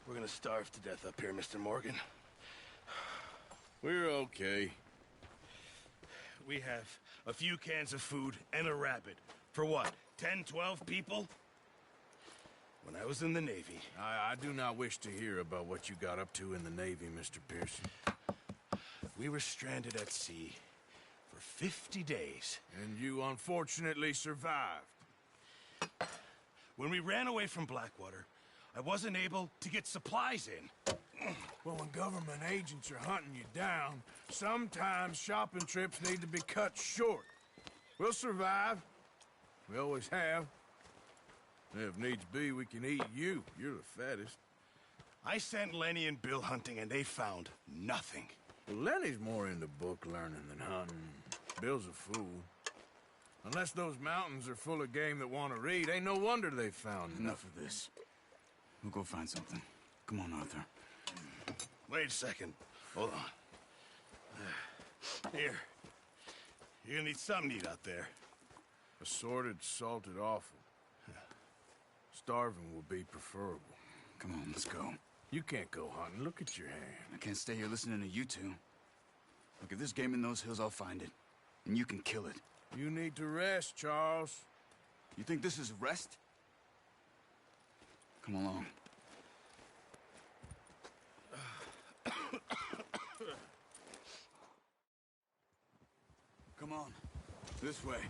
We're gonna starve to death up here, Mr. Morgan. We're okay. We have a few cans of food and a rabbit. For what, 10, 12 people? When I was in the Navy... I do not wish to hear about what you got up to in the Navy, Mr. Pearson. We were stranded at sea for 50 days. And you unfortunately survived. When we ran away from Blackwater, I wasn't able to get supplies in. Well, when government agents are hunting you down, sometimes shopping trips need to be cut short. We'll survive. We always have. If needs be, we can eat you. You're the fattest. I sent Lenny and Bill hunting, and they found nothing. Well, Lenny's more into book learning than hunting. Bill's a fool. Unless those mountains are full of game that want to read, ain't no wonder they found Enough of this. We'll go find something. Come on, Arthur. Wait a second. Hold on. Here. You're gonna need something to eat out there. Assorted, salted offal. Starving will be preferable. Come on, let's go. You can't go hunting. Look at your hand. I can't stay here listening to you two. Look, if there's game in those hills, I'll find it. And you can kill it. You need to rest, Charles. You think this is rest? Come along. Come on. This way.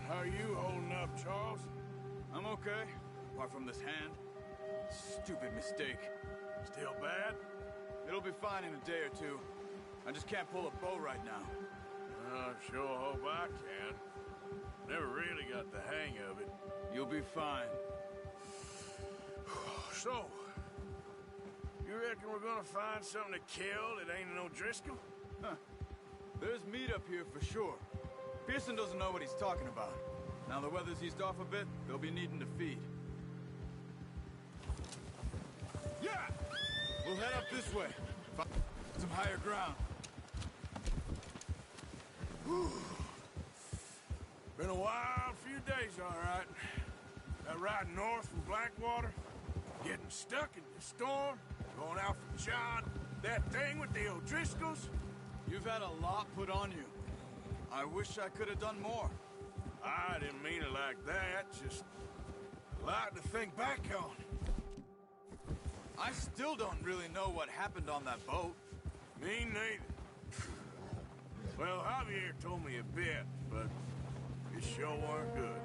How are you holding up, Charles? I'm okay. Apart from this hand. Stupid mistake. Still bad? It'll be fine in a day or two. I just can't pull a bow right now. I sure hope I can. Never really got the hang of it. You'll be fine. So, you reckon we're gonna find something to kill that ain't no Driscoll? Huh. There's meat up here for sure. Pearson doesn't know what he's talking about. Now the weather's eased off a bit, they'll be needing to feed. Yeah! We'll head up this way. Find some higher ground. Whew. Been a wild few days, all right. That ride north from Blackwater, getting stuck in the storm, going out from John, that thing with the O'Driscolls. You've had a lot put on you. I wish I could have done more. I didn't mean it like that, just a lot to think back on. I still don't really know what happened on that boat. Me neither. Well, Javier told me a bit, but it sure weren't good.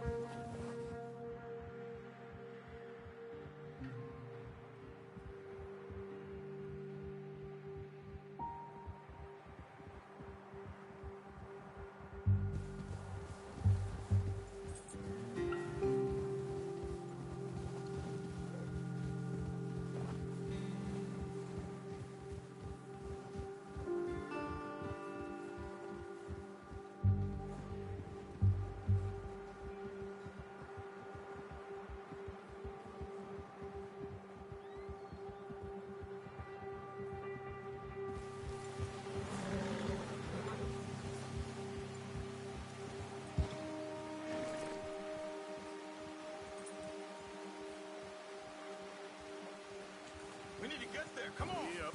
We need to get there, come on! Yep.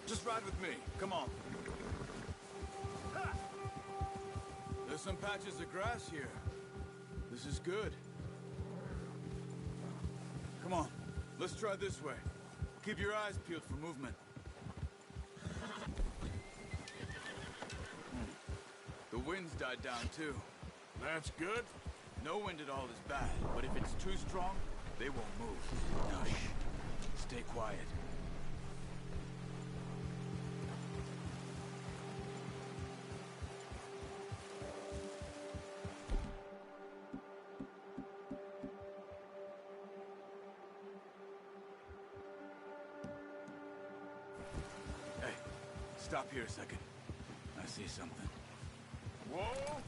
Just ride with me, come on. Ha! There's some patches of grass here. This is good. Come on, let's try this way. Keep your eyes peeled for movement. The wind's died down too. That's good. No wind at all is bad, but if it's too strong, they won't move. Now shh. Stay quiet. Hey, stop here a second. I see something. Whoa!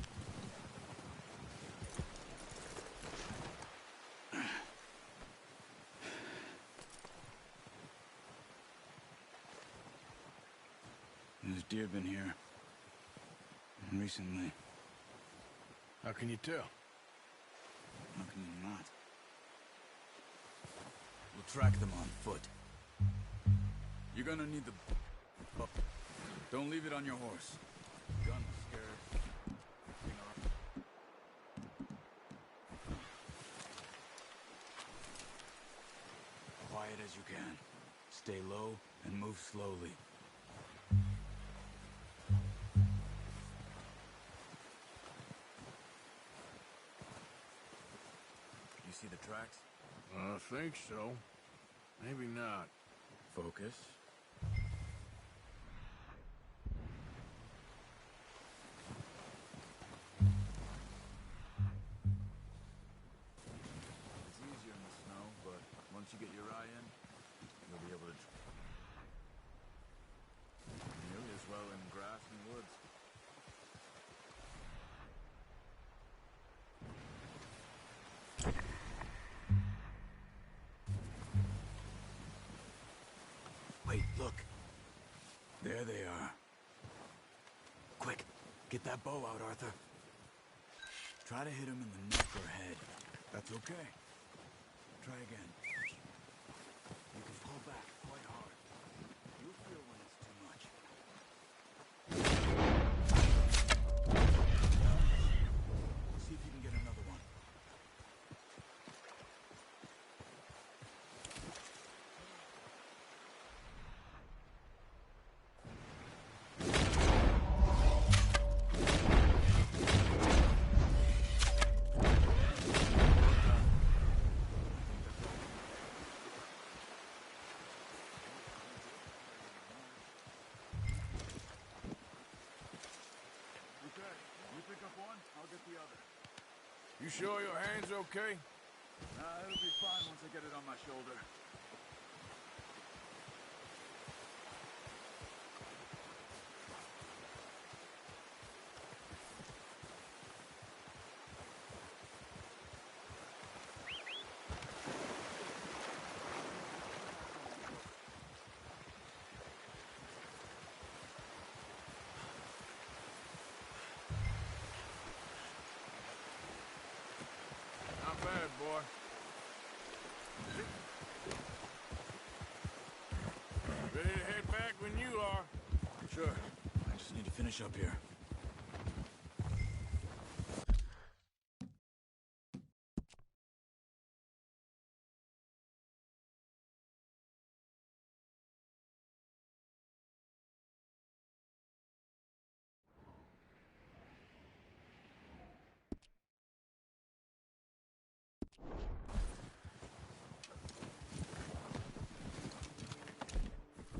There's deer been here. recently. How can you tell? How can you not? We'll track them on foot. You're gonna need the... Oh, don't leave it on your horse. Gun scared. Quiet as you can. Stay low and move slowly. You see the tracks? I think so. Maybe not. Focus. It's easier in the snow, but once you get your eye in, you'll be able to... Nearly as well in grass and woods. Wait, look. There they are. Quick, get that bow out, Arthur. Try to hit him in the neck or head. That's okay. Try again. You can pull back quite hard. You'll feel when it's too much. See if you can get another one. You sure your hand's okay? It'll be fine once I get it on my shoulder. Not bad, boy. Ready to head back when you are. Sure. I just need to finish up here.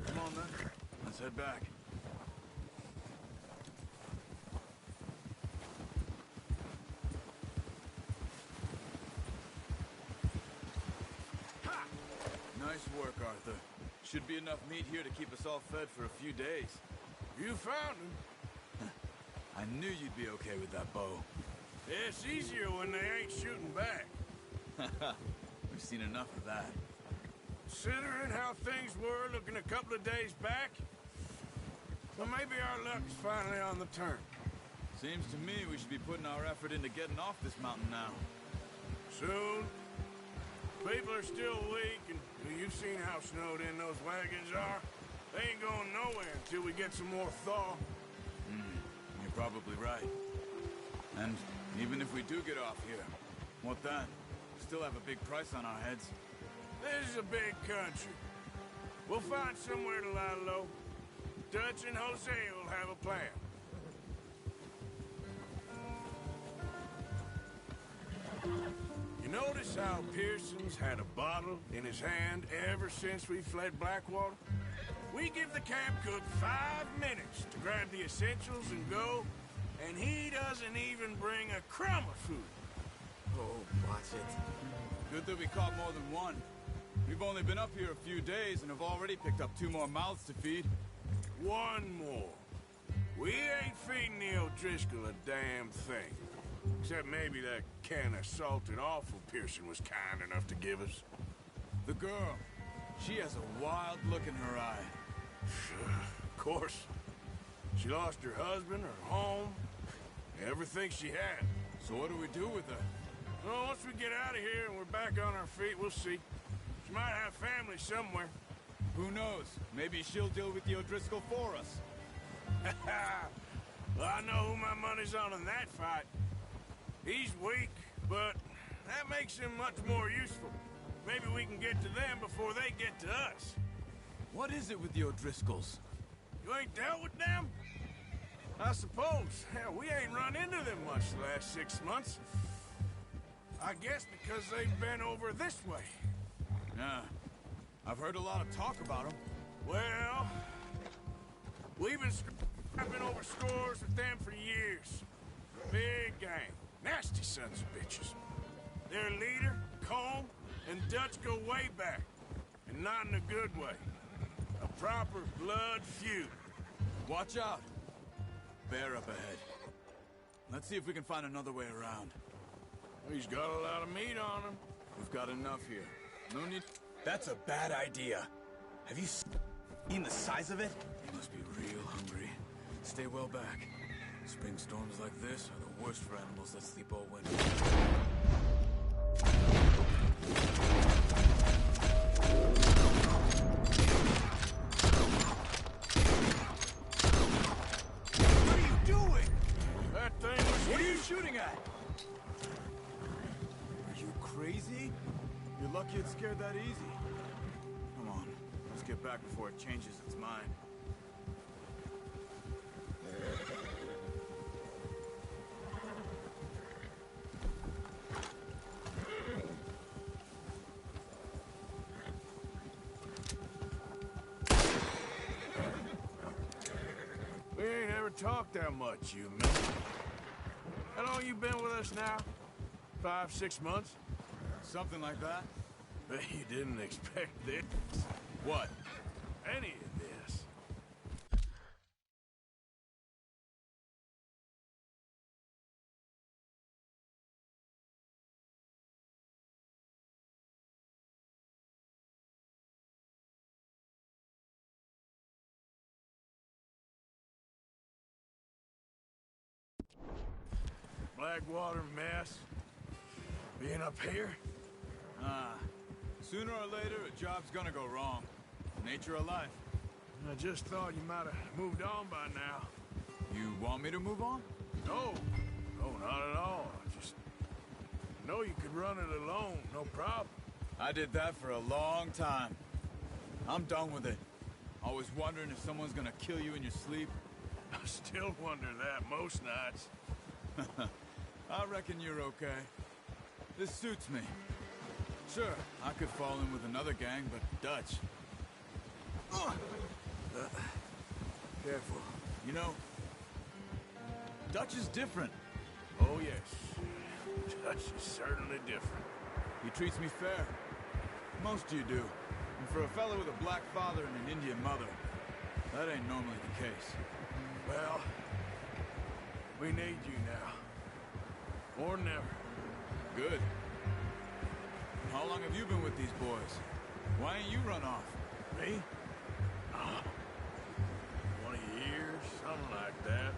Come on, then. Let's head back. Ha! Nice work, Arthur. Should be enough meat here to keep us all fed for a few days. You found him. I knew you'd be okay with that bow. Yeah, it's easier when they ain't shooting back. We've seen enough of that. Considering how things were looking a couple of days back, well, maybe our luck's finally on the turn. Seems to me we should be putting our effort into getting off this mountain now. Soon. People are still weak, and you've seen how snowed in those wagons are. They ain't going nowhere until we get some more thaw. You're probably right. And even if we do get off here, what then? We still have a big price on our heads. This is a big country. We'll find somewhere to lie low. Dutch and Hosea will have a plan. You notice how Pearson's had a bottle in his hand ever since we fled Blackwater? We give the camp cook 5 minutes to grab the essentials and go, and he doesn't even bring a crumb of food. Oh, watch it. Good that we caught more than one. We've only been up here a few days and have already picked up 2 more mouths to feed. 1 more. We ain't feeding the O'Driscoll a damn thing. Except maybe that can of salted offal Pearson was kind enough to give us. The girl. She has a wild look in her eye. Of course. She lost her husband, her home. Everything she had. So what do we do with her? Well, once we get out of here and we're back on our feet, we'll see. She might have family somewhere. Who knows? Maybe she'll deal with the O'Driscoll for us. Well, I know who my money's on in that fight. He's weak, but that makes him much more useful. Maybe we can get to them before they get to us. What is it with the O'Driscolls? You ain't dealt with them? I suppose. Hell, we ain't run into them much the last 6 months. I guess because they've been over this way. Yeah. I've heard a lot of talk about them. Well, we've been scrapping over scores with them for years. Big gang. Nasty sons of bitches. Their leader, Colm, and Dutch go way back. And not in a good way. A proper blood feud. Watch out. Bear up ahead. Let's see if we can find another way around. He's got a lot of meat on him. We've got enough here. No need... That's a bad idea. Have you seen the size of it? You must be real hungry. Stay well back. Spring storms like this are the worst for animals that sleep all winter. What are you doing? That thing was... What are you shooting at? Are you crazy? You're lucky it scared that easy. Come on, let's get back before it changes its mind. We ain't ever talked that much, you and me. How long you been with us now? 5, 6 months? Something like that? Bet you didn't expect this. What? Any of this. Blackwater mess. Being up here? Sooner or later, a job's gonna go wrong. Nature of life. I just thought you might have moved on by now. You want me to move on? No. No, not at all. I just know you could run it alone, no problem. I did that for a long time. I'm done with it. Always wondering if someone's gonna kill you in your sleep. I still wonder that most nights. I reckon you're okay. This suits me. Sure, I could fall in with another gang, but Dutch. Careful. You know, Dutch is different. Oh, yes. Dutch is certainly different. He treats me fair. Most of you do. And for a fellow with a black father and an Indian mother, that ain't normally the case. Well, we need you now. More than ever. Good. How long have you been with these boys? Why ain't you run off? Me? Oh, 20 years, something like that.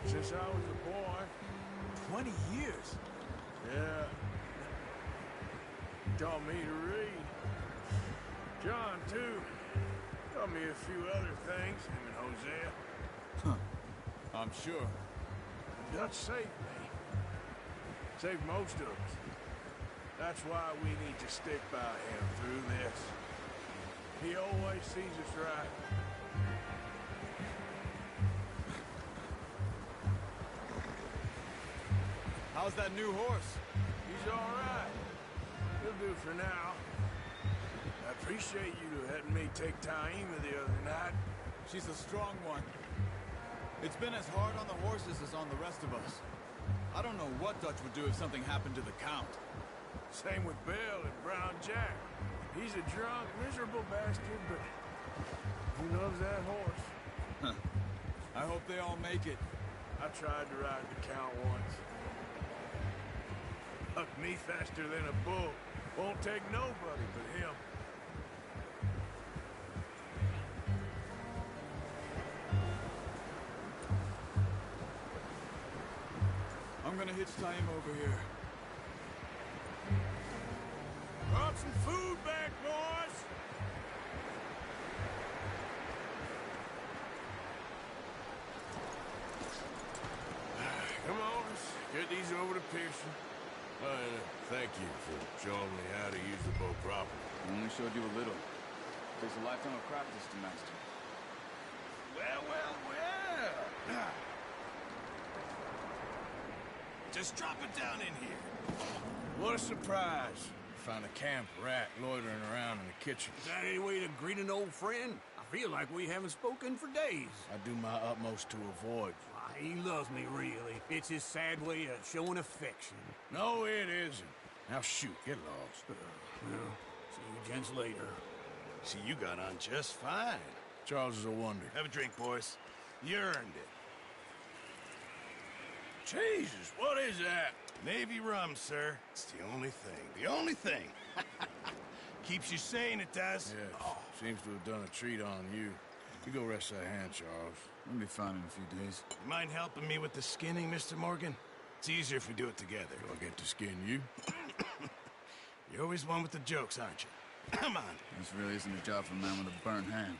Since I was a boy. 20 years? Yeah. Taught me to read. John, too. Taught me a few other things, him and Hosea. Huh. I'm sure. Dutch saved me. Saved most of us. That's why we need to stick by him through this. He always sees us right. How's that new horse? He's all right. He'll do for now. I appreciate you letting me take Taima the other night. She's a strong one. It's been as hard on the horses as on the rest of us. I don't know what Dutch would do if something happened to the Count. Same with Bill and Brown Jack. He's a drunk, miserable bastard, but he loves that horse. Huh. I hope they all make it. I tried to ride the Count once. Hucked me faster than a bull. Won't take nobody but him. hitch tie him over here. Brought some food back, boys. Come on, let's get these over to Pearson. And thank you for showing me how to use the boat properly. I only showed you a little. Takes a lifetime of practice to master. Well, well, well. Just drop it down in here. What a surprise. Found a camp rat loitering around in the kitchen. Is that any way to greet an old friend? I feel like we haven't spoken for days. I do my utmost to avoid. Why, he loves me, really. It's his sad way of showing affection. No, it isn't. Now shoot, get lost. Well, see you gents later. See, you got on just fine. Charles is a wonder. Have a drink, boys. You earned it. Jesus, what is that? Navy rum, sir. It's the only thing. The only thing. Keeps you sane, it does. Yes, seems to have done a treat on you. You go rest that hand, Charles. We'll be fine in a few days. You mind helping me with the skinning, Mr. Morgan? It's easier if we do it together. Do I get to skin you? You're always one with the jokes, aren't you? Come on. This really isn't a job for a man with a burnt hand.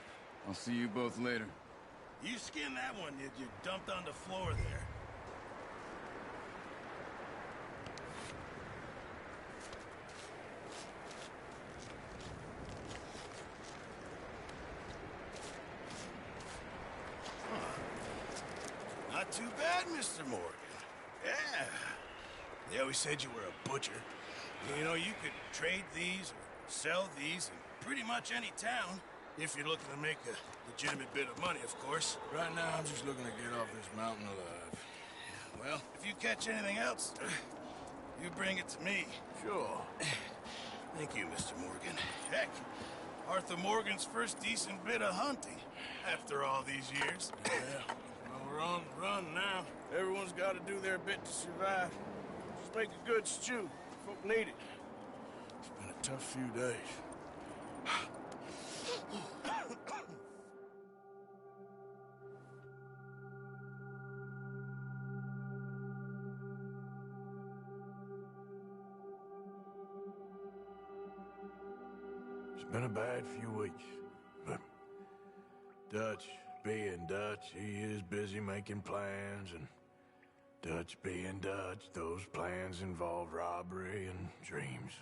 I'll see you both later. You skin that one you dumped on the floor there. Not too bad, Mr. Morgan. Yeah. They always said you were a butcher. You know, you could trade these or sell these in pretty much any town, if you're looking to make a legitimate bit of money, of course. Right now, I'm just looking to get off this mountain alive. Well, if you catch anything else, you bring it to me. Sure. Thank you, Mr. Morgan. Heck, Arthur Morgan's first decent bit of hunting after all these years. Yeah. Well, we're on the run now. Everyone's got to do their bit to survive. Just make a good stew. Folk need it. It's been a tough few days. It's been a bad few weeks, but Dutch being Dutch, he is busy making plans, and Dutch being Dutch, those plans involve robbery and dreams.